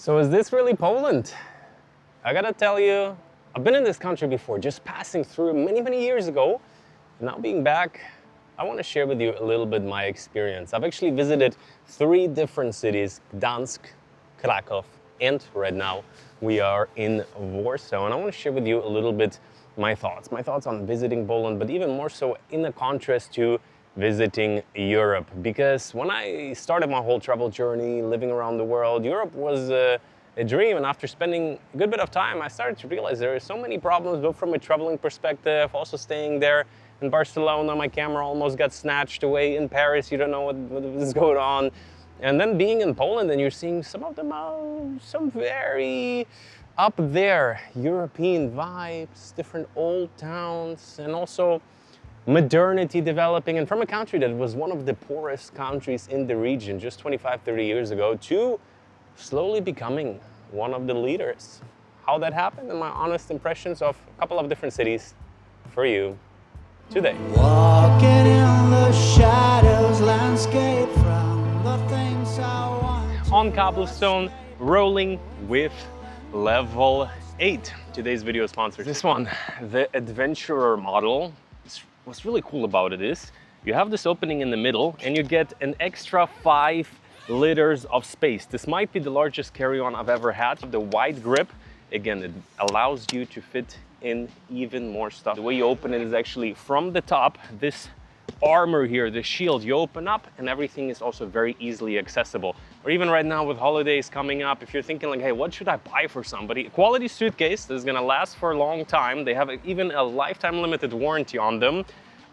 So is this really Poland? I gotta tell you, I've been in this country before, just passing through many years ago. Now being back, I want to share with you a little bit my experience. I've actually visited 3 different cities, Gdansk, Krakow, and right now we are in Warsaw. And I want to share with you a little bit my thoughts on visiting Poland, but even more so in a contrast to visiting Europe. Because when I started my whole travel journey, living around the world, Europe was a dream. And after spending a good bit of time, I started to realize there are so many problems, both from a traveling perspective, also staying there in Barcelona, my camera almost got snatched away. In Paris, you don't know what is going on. And then being in Poland, and you're seeing some of them some very up there European vibes, different old towns, and also modernity developing. And from a country that was one of the poorest countries in the region just 25-30 years ago to slowly becoming one of the leaders. How that happened, and my honest impressions of a couple of different cities for you today. Walking in the shadows, landscape from the things I want. On cobblestone, rolling with level 8. Today's video sponsor, this one, the Adventurer model. What's really cool about it is you have this opening in the middle and you get an extra 5 liters of space. This might be the largest carry-on I've ever had. The wide grip, again, it allows you to fit in even more stuff. The way you open it is actually from the top. This armor here, the shield, you open up and everything is also very easily accessible. Or even right now with holidays coming up, if you're thinking like, hey, what should I buy for somebody? A quality suitcase that is gonna last for a long time. They have even a lifetime limited warranty on them.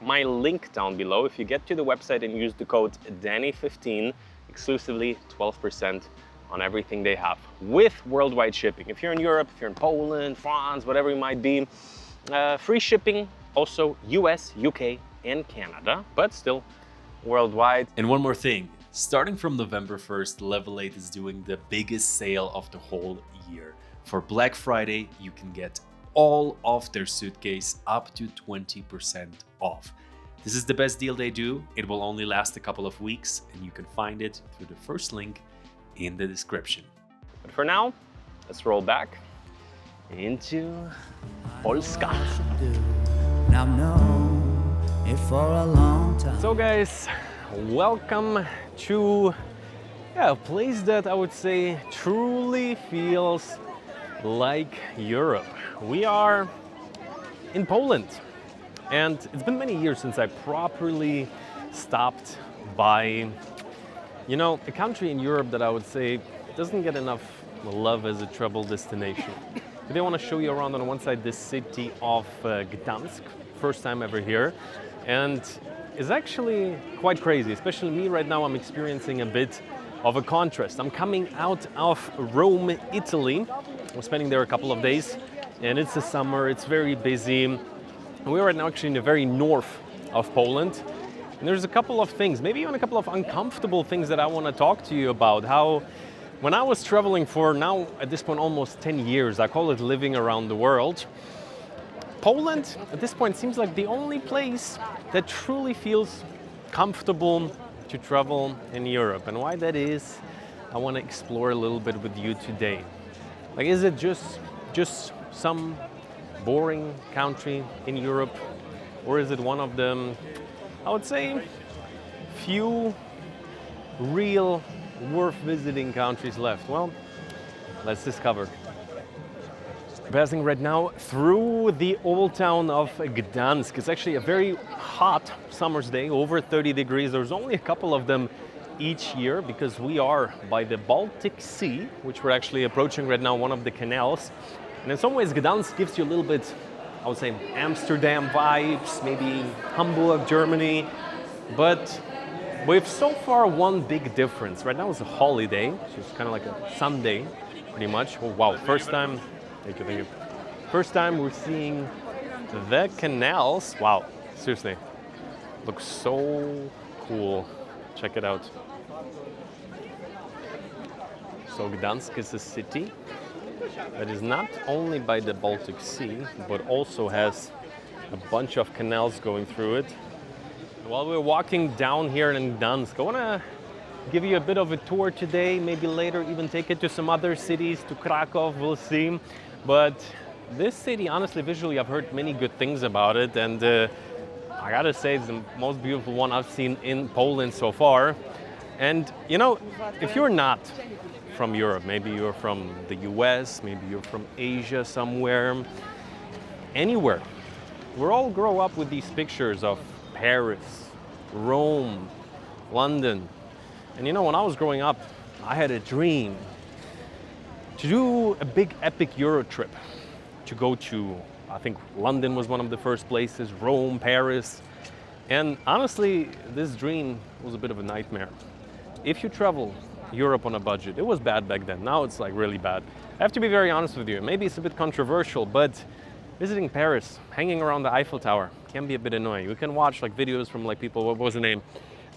My link down below, if you get to the website and use the code DANNY15, exclusively 12% on everything they have with worldwide shipping. If you're in Europe, if you're in Poland, France, whatever it might be, free shipping, also US, UK, and Canada, but still worldwide. And one more thing, starting from November 1st, Level 8 is doing the biggest sale of the whole year. For Black Friday, you can get all of their suitcase up to 20% off. This is the best deal they do. It will only last a couple of weeks, and you can find it through the first link in the description. But for now, let's roll back into Polska. Now know it for a long time. So guys, welcome to a place that I would say truly feels like Europe. We are in Poland, and it's been many years since I properly stopped by, you know, a country in Europe that I would say doesn't get enough love as a travel destination. Today I want to show you around on one side this city of Gdansk, first time ever here, and it's actually quite crazy, especially me right now. I'm experiencing a bit of a contrast. I'm coming out of Rome, Italy. I'm spending there a couple of days, and it's the summer, it's very busy. We're right now actually in the very north of Poland. And there's a couple of things, maybe even a couple of uncomfortable things that I want to talk to you about. How, when I was traveling for now, at this point, almost 10 years, I call it living around the world. Poland, at this point, seems like the only place that truly feels comfortable to travel in Europe. And why that is, I want to explore a little bit with you today. Like, is it just some boring country in Europe? Or is it one of them, I would say, few real worth visiting countries left? Well, let's discover. Passing right now through the old town of Gdansk. It's actually a very hot summer's day, over 30 degrees. There's only a couple of them each year because we are by the Baltic Sea, which we're actually approaching right now, one of the canals. And in some ways, Gdansk gives you a little bit, I would say, Amsterdam vibes, maybe Hamburg, Germany, but with so far one big difference. Right now it's a holiday, so it's kind of like a Sunday, pretty much. Oh, wow, first time, thank you. First time we're seeing the canals. Wow, seriously, looks so cool. Check it out. So Gdansk is a city that is not only by the Baltic Sea, but also has a bunch of canals going through it. While we're walking down here in Gdansk, I want to give you a bit of a tour today, maybe later even take it to some other cities, to Krakow, we'll see. But this city, honestly, visually, I've heard many good things about it, and I gotta say it's the most beautiful one I've seen in Poland so far. And you know, if you're not from Europe, maybe you're from the US, maybe you're from Asia somewhere, anywhere, we all grow up with these pictures of Paris, Rome, London. And you know, when I was growing up, I had a dream to do a big epic Euro trip, to go to, I think London was one of the first places, Rome, Paris. And honestly, this dream was a bit of a nightmare. If you travel Europe on a budget, it was bad back then, now it's like really bad. I have to be very honest with you, maybe it's a bit controversial, but visiting Paris, hanging around the Eiffel Tower can be a bit annoying. You can watch like videos from like people, what was the name?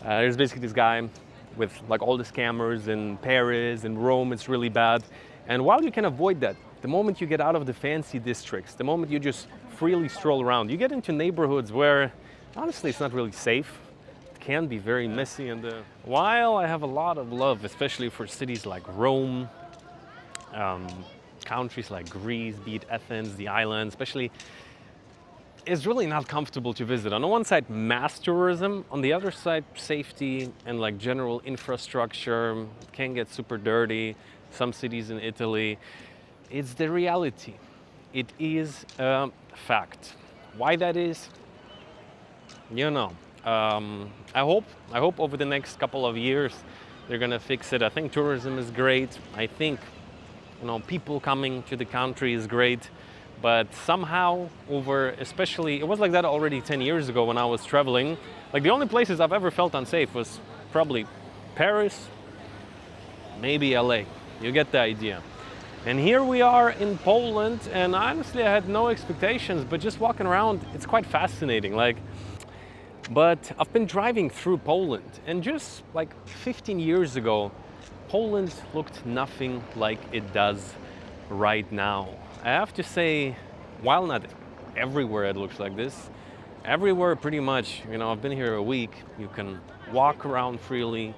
There's basically this guy with like all the scammers in Paris and Rome, it's really bad. And while you can avoid that, the moment you get out of the fancy districts, the moment you just freely stroll around, you get into neighborhoods where honestly it's not really safe. It can be very messy. And while I have a lot of love, especially for cities like Rome, countries like Greece, be it Athens, the islands, especially, it's really not comfortable to visit. On the one side, mass tourism. On the other side, safety and like general infrastructure. It can get super dirty. Some cities in Italy. It's the reality. It is a fact. Why that is, you know. I hope over the next couple of years they're gonna fix it. I think tourism is great. I think, you know, people coming to the country is great. But somehow especially, it was like that already 10 years ago when I was traveling. Like the only places I've ever felt unsafe was probably Paris, maybe LA. You get the idea. And here we are in Poland, and honestly I had no expectations, but just walking around, it's quite fascinating. But I've been driving through Poland, and just like 15 years ago, Poland looked nothing like it does right now. I have to say, while not everywhere it looks like this, everywhere pretty much, you know, I've been here a week, you can walk around freely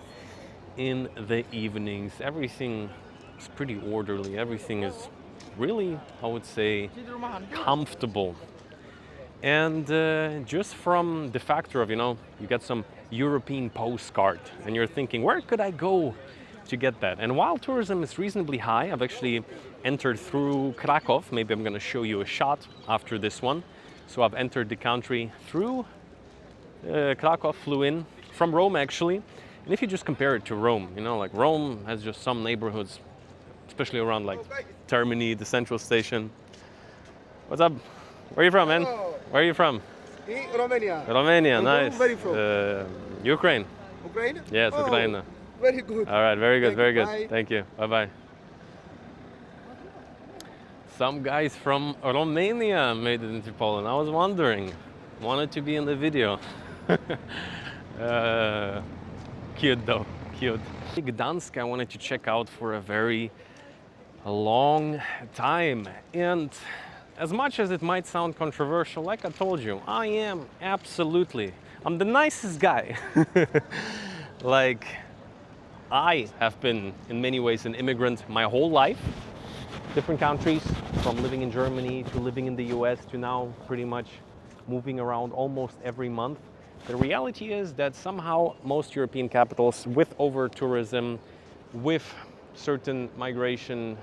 in the evenings. Everything is pretty orderly. Everything is really, I would say, comfortable. And just from the factor of, you know, you get some European postcard and you're thinking, where could I go to get that? And while tourism is reasonably high, I've actually entered through Krakow. Maybe I'm going to show you a shot after this one. So I've entered the country through Krakow, flew in from Rome actually. And if you just compare it to Rome, you know, like Rome has just some neighborhoods, especially around like Termini, the central station. What's up? Where are you from, man? Where are you from? Romania. Romania, And nice. where are you from? Ukraine. Ukraine? Yes, Oh, Ukraine. Very good. All right, very good, Thank very you. good. Bye. Thank you. Bye-bye. Some guys from Romania made it into Poland. I was wondering. Wanted to be in the video. Cute though, cute. Gdansk I wanted to check out for a very long time. And as much as it might sound controversial, like I told you, I am I'm the nicest guy. Like, I have been in many ways an immigrant my whole life. Different countries, from living in Germany to living in the US to now pretty much moving around almost every month. The reality is that somehow most European capitals, with over-tourism, with certain migration,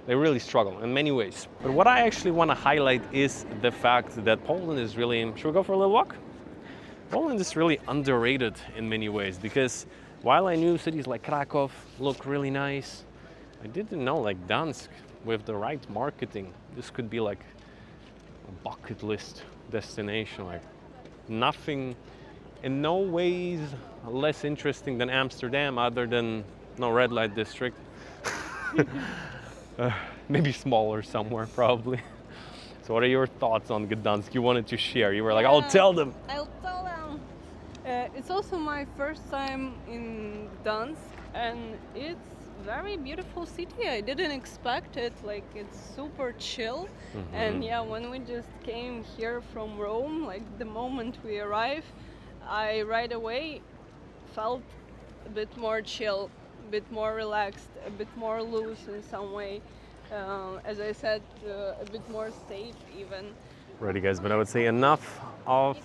they really struggle in many ways. But what I actually want to highlight is the fact that Poland is really, should we go for a little walk? Poland is really underrated in many ways, because while I knew cities like Krakow look really nice, I didn't know like Gdansk, with the right marketing, this could be like a bucket list destination. Like nothing, in no ways less interesting than Amsterdam, other than no red light district. Maybe smaller somewhere, probably. So what are your thoughts on Gdansk? You wanted to share. You were like, I'll tell them. I'll tell them. It's also my first time in Gdansk, and it's very beautiful city. I didn't expect it. Like, it's super chill. And yeah, when we just came here from Rome, like the moment we arrived, I right away felt a bit more chill, a bit more relaxed, a bit more loose in some way. As I said, a bit more safe even. Righty, guys, but I would say enough of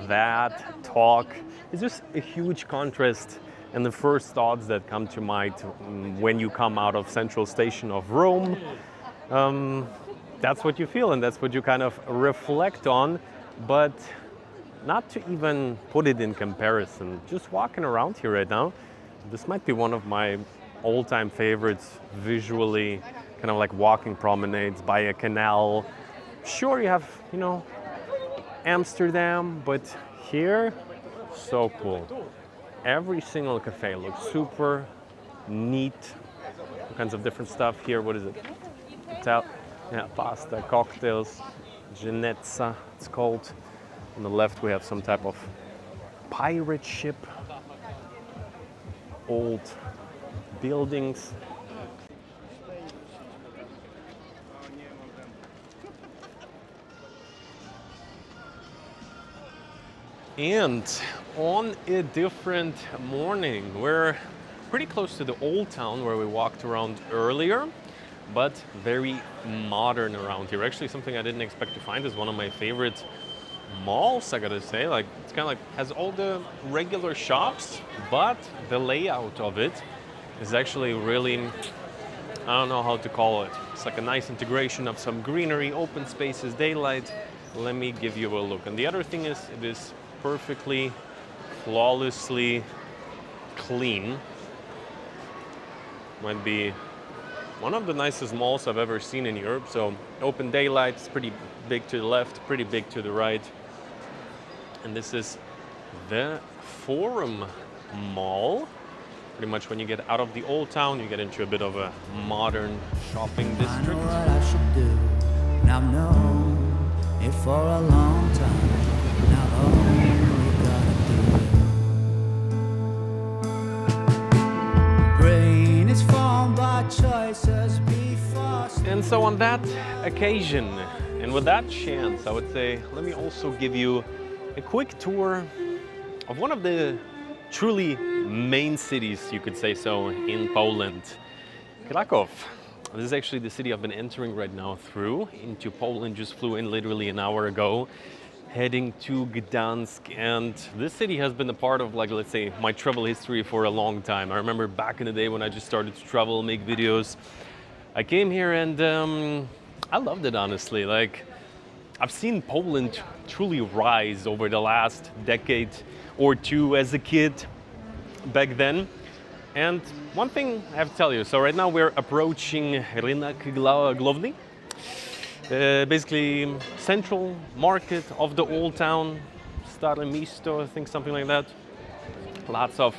that talk. It's just a huge contrast, and the first thoughts that come to mind when you come out of Central Station of Rome. That's what you feel, and that's what you kind of reflect on, but not to even put it in comparison. Just walking around here right now, this might be one of my all-time favorites visually, kind of like walking promenades by a canal. Sure, you have, you know, Amsterdam, but here, so cool. Every single cafe looks super neat. All kinds of different stuff here. What is it? Yeah, pasta, cocktails, Genezza, it's called. On the left, we have some type of pirate ship, old buildings. And on a different morning, we're pretty close to the old town where we walked around earlier, but very modern around here. Actually, something I didn't expect to find is one of my favorite malls, I gotta say. Like, it's kind of like has all the regular shops, but the layout of it is actually really, I don't know how to call it. It's like a nice integration of some greenery, open spaces, daylight. Let me give you a look. And the other thing is, it is perfectly, flawlessly clean. Might be one of the nicest malls I've ever seen in Europe. So open daylight, it's pretty big to the left, pretty big to the right. And this is the Forum Mall. Pretty much when you get out of the old town, you get into a bit of a modern shopping I know district. what I should do, and I've known it for a long time. And I've only gotta do it. Brain is formed by choices before. And so on that occasion, and with that chance, I would say, let me also give you a quick tour of one of the truly main cities, you could say so, in Poland, Krakow. This is actually the city I've been entering right now through into Poland. Just flew in literally an hour ago, heading to Gdansk. And this city has been a part of, like, let's say, my travel history for a long time. I remember back in the day when I just started to travel, make videos. I came here and I loved it, honestly. Like, I've seen Poland truly rise over the last decade or two as a kid back then. And one thing I have to tell you, so right now we're approaching Rynek Główny, basically central market of the old town, Stare Miasto, I think something like that. Lots of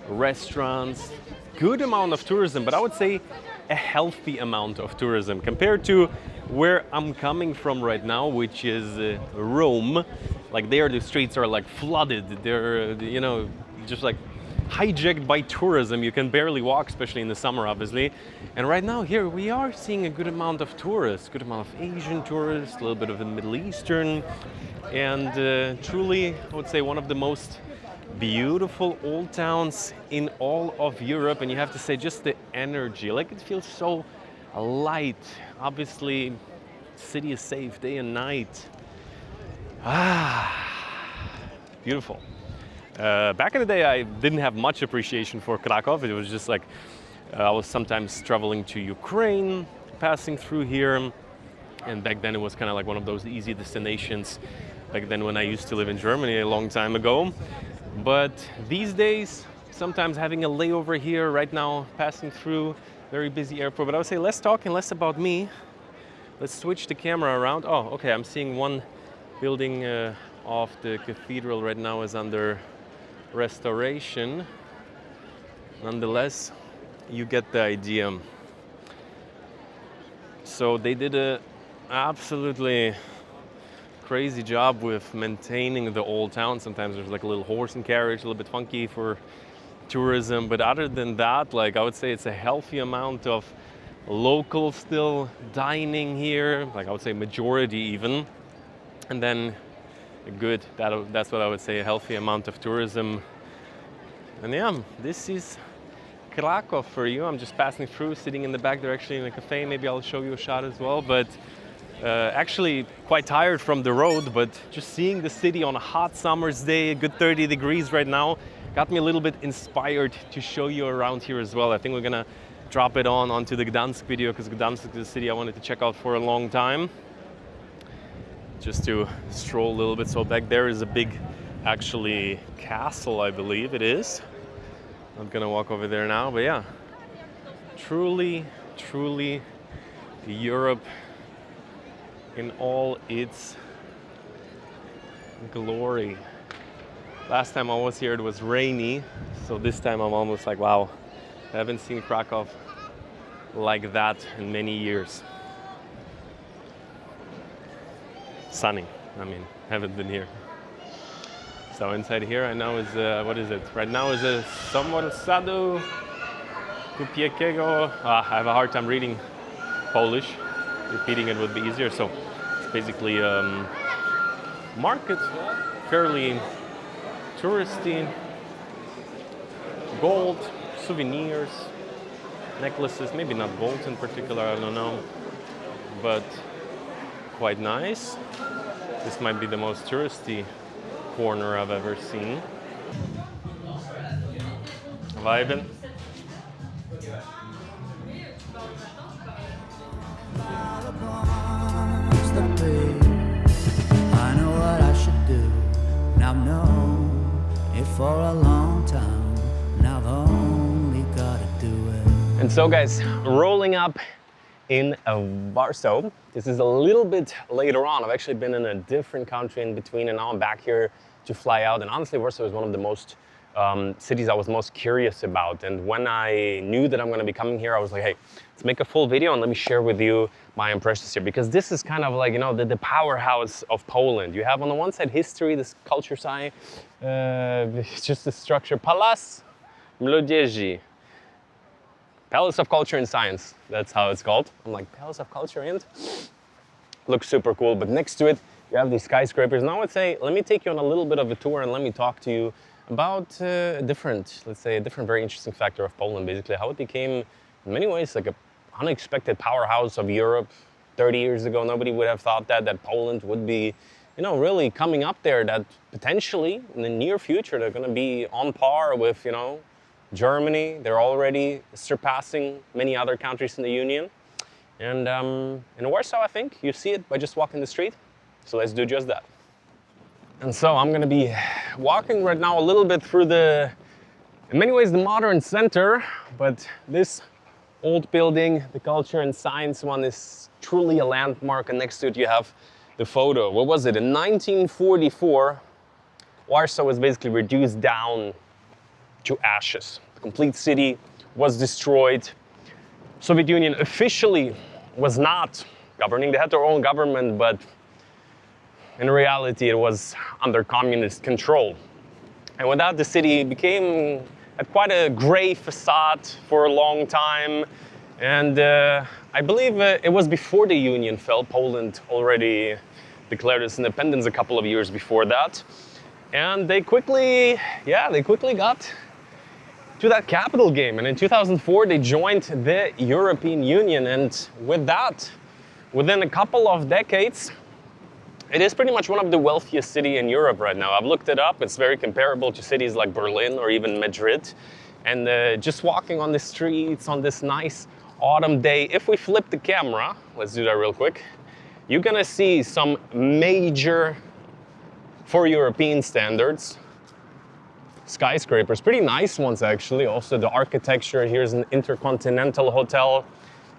restaurants, good amount of tourism, but I would say a healthy amount of tourism compared to where I'm coming from right now, which is Rome. Like, there the streets are like flooded. They're, you know, just like hijacked by tourism. You can barely walk, especially in the summer, obviously. And right now here we are seeing a good amount of tourists, good amount of Asian tourists, a little bit of the Middle Eastern, and truly, I would say, one of the most beautiful old towns in all of Europe. And you have to say, just the energy, like, it feels so light. Obviously, city is safe day and night. Beautiful. Back in the day, I didn't have much appreciation for Krakow. It was just like, I was sometimes traveling to Ukraine, passing through here. And back then it was kind of like one of those easy destinations. Back then when I used to live in Germany a long time ago. But these days, sometimes having a layover here, right now passing through, very busy airport. But I would say less talking, less about me. Let's switch the camera around. Oh, okay, I'm seeing one building of the cathedral right now is under restoration. Nonetheless, you get the idea. So they did a absolutely crazy job with maintaining the old town. Sometimes there's like a little horse and carriage, a little bit funky for tourism, but other than that, like, I would say it's a healthy amount of local still dining here, like I would say majority even, and then that's what I would say, a healthy amount of tourism. And yeah, this is Krakow for you. I'm just passing through, sitting in the back. They're actually in a cafe. Maybe I'll show you a shot as well. But actually quite tired from the road, but just seeing the city on a hot summer's day, a good 30 degrees right now, got me a little bit inspired to show you around here as well. I think we're gonna drop it onto the Gdansk video, because Gdansk is a city I wanted to check out for a long time. Just to stroll a little bit. So back there is a big, actually, castle, I believe it is. I'm gonna walk over there now, but yeah, truly, truly Europe in all its glory. Last time I was here it was rainy, so this time I'm almost like, wow, I haven't seen Krakow like that in many years. Sunny, I mean, haven't been here. So inside here I know is, what is it? Right now is a somewhat sadu kupiekiego. I have a hard time reading Polish. Repeating it would be easier. So it's basically market, fairly touristy, gold, souvenirs, necklaces, maybe not gold in particular, I don't know, but quite nice. This might be the most touristy corner I've ever seen. Vibing. The beer. I know what I should do, and I've known it for a long time, and I've only gotta do it. And so guys, rolling up in Warsaw. This is a little bit later on. I've actually been in a different country in between, and now I'm back here to fly out. And honestly, Warsaw is one of the most cities I was most curious about. And when I knew that I'm going to be coming here, I was like, hey, let's make a full video and let me share with you my impressions here, because this is kind of like, you know, the powerhouse of Poland. You have on the one side history, this culture side, just the structure, Palas Młodzieży. Palace of Culture and Science, that's how it's called. I'm like, Palace of Culture and? Looks super cool, but next to it, you have these skyscrapers. Now I would say, let me take you on a little bit of a tour and let me talk to you about a different very interesting factor of Poland, basically how it became, in many ways, like an unexpected powerhouse of Europe. 30 years ago, nobody would have thought that Poland would be, you know, really coming up there, that potentially in the near future, they're gonna be on par with, you know, Germany. They're already surpassing many other countries in the Union. And in Warsaw, I think, you see it by just walking the street. So let's do just that. And so I'm gonna be walking right now a little bit through in many ways, the modern center, but this old building, the Culture and Science one, is truly a landmark. And next to it, you have the photo. What was it? In 1944, Warsaw was basically reduced down to ashes. The complete city was destroyed. Soviet Union officially was not governing. They had their own government, but in reality it was under communist control. And with that, the city had quite a gray facade for a long time. And I believe it was before the Union fell. Poland already declared its independence a couple of years before that. And they quickly got to that capital game. And in 2004, they joined the European Union. And with that, within a couple of decades, it is pretty much one of the wealthiest cities in Europe right now. I've looked it up. It's very comparable to cities like Berlin or even Madrid. And just walking on the streets on this nice autumn day, if we flip the camera, let's do that real quick, you're gonna see some major, for European standards, skyscrapers, pretty nice ones actually. Also the architecture, here's an Intercontinental Hotel.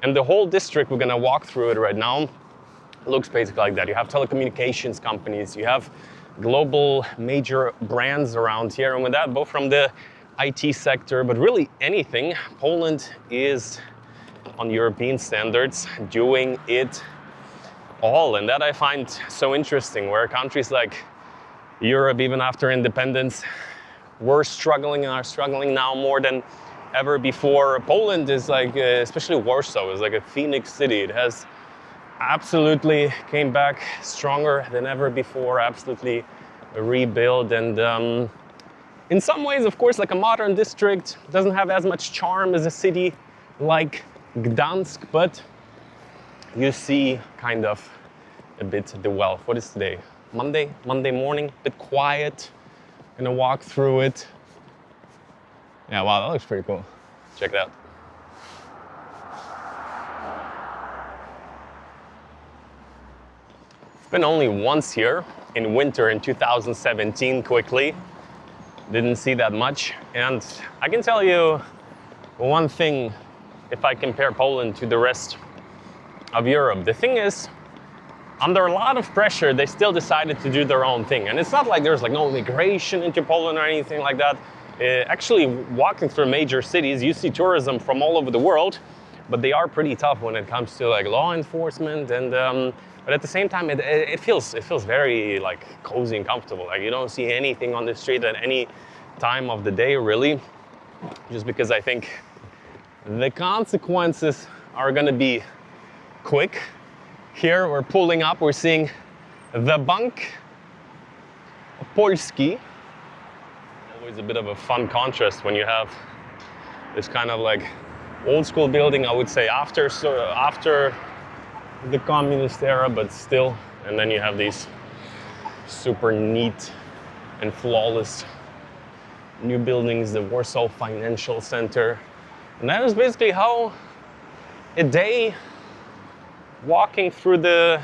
And the whole district, we're gonna walk through it right now, looks basically like that. You have telecommunications companies, you have global major brands around here. And with that, both from the IT sector, but really anything, Poland is on European standards doing it all. And that I find so interesting, where countries like Europe, even after independence, were struggling and are struggling now more than ever before. Poland is like, especially Warsaw, is like a phoenix city. It has absolutely came back stronger than ever before, absolutely rebuilt. And in some ways, of course, like a modern district. Doesn't have as much charm as a city like Gdansk, but you see kind of a bit the wealth. What is today? Monday morning, a bit quiet. Gonna walk through it. Yeah, wow, that looks pretty cool. Check it out. Been only once here in winter in 2017, quickly. Didn't see that much. And I can tell you one thing if I compare Poland to the rest of Europe. The thing is, under a lot of pressure, they still decided to do their own thing. And it's not like there's like no migration into Poland or anything like that. Actually, walking through major cities, you see tourism from all over the world, but they are pretty tough when it comes to like law enforcement. And but at the same time, it feels very like cozy and comfortable. Like you don't see anything on the street at any time of the day, really, just because I think the consequences are gonna be quick. Here we're pulling up, we're seeing the Bank Polski. Always a bit of a fun contrast when you have this kind of like old school building, I would say after the communist era, but still. And then you have these super neat and flawless new buildings, the Warsaw Financial Center. And that is basically how a day walking through the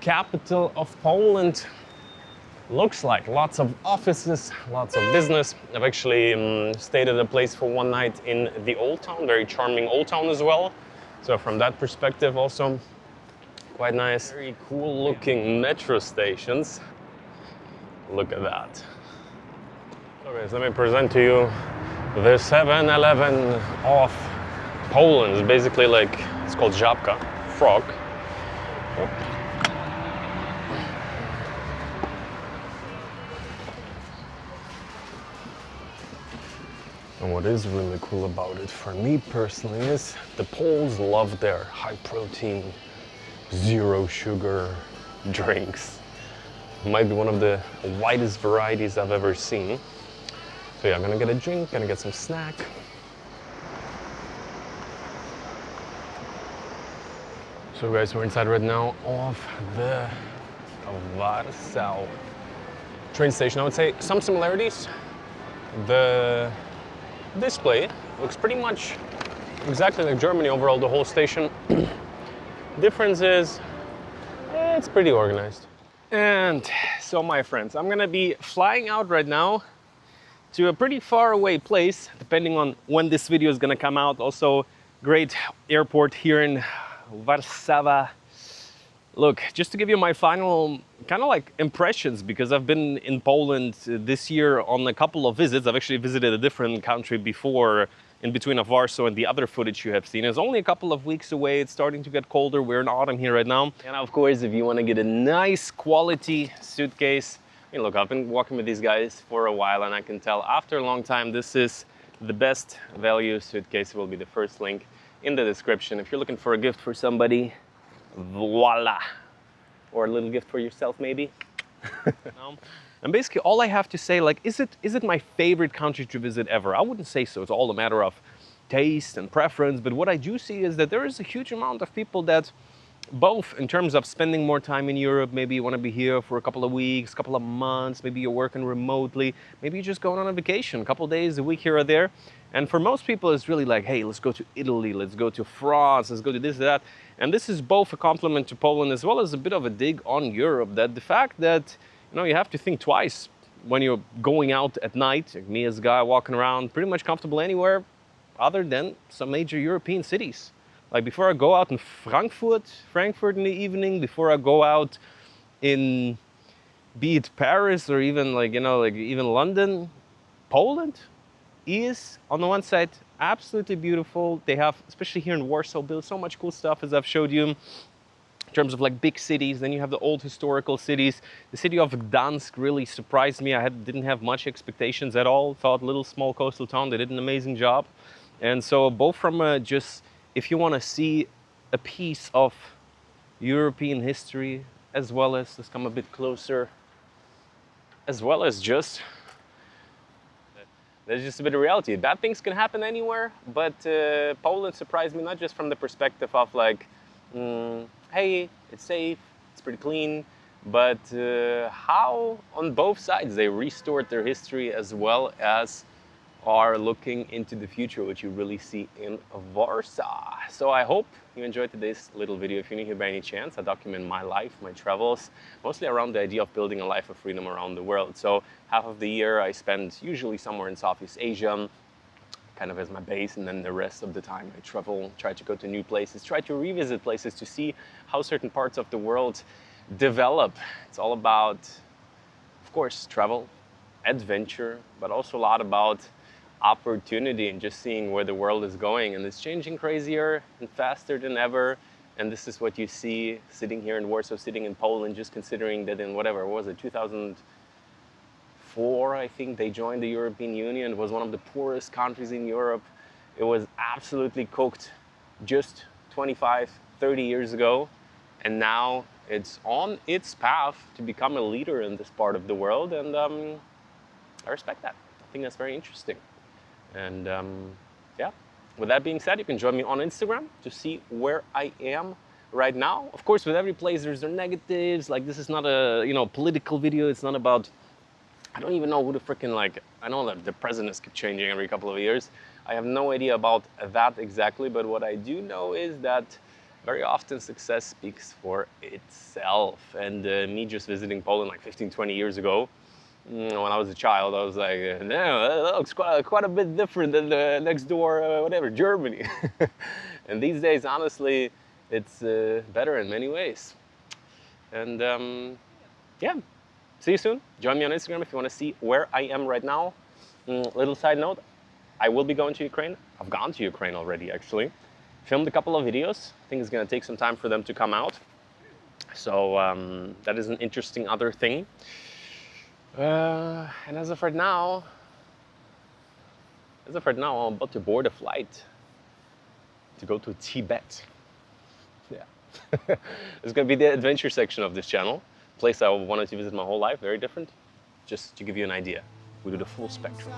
capital of Poland looks like. Lots of offices, lots of business. I've actually stayed at a place for one night in the Old Town, very charming Old Town as well. So from that perspective also quite nice. Very cool looking metro stations. Look at that. Okay, so let me present to you the 7-Eleven of Poland. It's basically like, it's called Żabka, frog. And what is really cool about it for me personally is the Poles love their high protein, zero sugar drinks. It might be one of the widest varieties I've ever seen. So yeah, I'm gonna get a drink, gonna get some snack. So guys, we're inside right now of the Warsaw train station. I would say some similarities. The display looks pretty much exactly like Germany overall, the whole station. Difference is, it's pretty organized. And so my friends, I'm gonna be flying out right now to a pretty far away place, depending on when this video is gonna come out. Also, great airport here in Warsaw. Look, just to give you my final kind of like impressions, because I've been in Poland this year on a couple of visits. I've actually visited a different country before, in between of Warsaw and the other footage you have seen. It's only a couple of weeks away. It's starting to get colder. We're in autumn here right now. And of course, if you want to get a nice quality suitcase, I mean, look, I've been walking with these guys for a while, and I can tell after a long time, this is the best value suitcase. Will be the first link in the description. If you're looking for a gift for somebody, voila. Or a little gift for yourself, maybe. And basically all I have to say, like, is it my favorite country to visit ever? I wouldn't say so. It's all a matter of taste and preference. But what I do see is that there is a huge amount of people that, both in terms of spending more time in Europe, maybe you want to be here for a couple of weeks, couple of months, maybe you're working remotely, maybe you're just going on a vacation, a couple of days, a week here or there. And for most people, it's really like, hey, let's go to Italy, let's go to France, let's go to this, that. And this is both a compliment to Poland as well as a bit of a dig on Europe, that the fact that, you know, you have to think twice when you're going out at night, like me as a guy walking around, pretty much comfortable anywhere other than some major European cities. Like before I go out in Frankfurt in the evening, before I go out in, be it Paris or even like, you know, like even London, Poland is on the one side absolutely beautiful. They have, especially here in Warsaw, built so much cool stuff, as I've showed you, in terms of like big cities. Then you have the old historical cities. The city of Gdansk really surprised me. Didn't have much expectations at all. Thought little small coastal town, they did an amazing job. And so both from just, if you want to see a piece of European history, as well as, let's come a bit closer, as well as just That's just a bit of reality. Bad things can happen anywhere, but Poland surprised me not just from the perspective of like, hey, it's safe, it's pretty clean, but how on both sides they restored their history as well as are looking into the future, which you really see in Warsaw. So I hope you enjoyed today's little video. If you're new here by any chance, I document my life, my travels, mostly around the idea of building a life of freedom around the world. So half of the year I spend usually somewhere in Southeast Asia, kind of as my base, and then the rest of the time I travel, try to go to new places, try to revisit places to see how certain parts of the world develop. It's all about, of course, travel, adventure, but also a lot about opportunity and just seeing where the world is going, and it's changing crazier and faster than ever. And this is what you see sitting here in Warsaw, sitting in Poland, just considering that in whatever, what was it, 2004, I think they joined the European Union. It was one of the poorest countries in Europe. It was absolutely cooked just 25, 30 years ago, and now it's on its path to become a leader in this part of the world, and I respect that. I think that's very interesting. And yeah, with that being said, you can join me on Instagram to see where I am right now. Of course, with every place there's their negatives. Like, this is not a political video. It's not about, I don't even know who the freaking, like, I know that the presidents keep changing every couple of years. I have no idea about that exactly, but what I do know is that very often success speaks for itself. And me just visiting Poland like 15, 20 years ago, when I was a child, I was like, no, that looks quite a bit different than the next door, whatever, Germany. And these days, honestly, it's better in many ways. And yeah, see you soon. Join me on Instagram if you want to see where I am right now. Little side note, I will be going to Ukraine. I've gone to Ukraine already, actually. Filmed a couple of videos. I think it's going to take some time for them to come out. So that is an interesting other thing. And as of right now, I'm about to board a flight to go to Tibet. Yeah. It's going to be the adventure section of this channel. Place I wanted to visit my whole life, very different. Just to give you an idea. We do the full spectrum.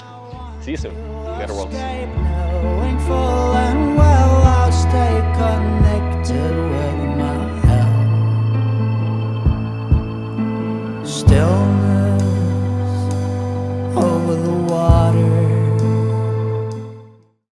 See you soon. You gotta roll. Knowing full and well I'll stay connected.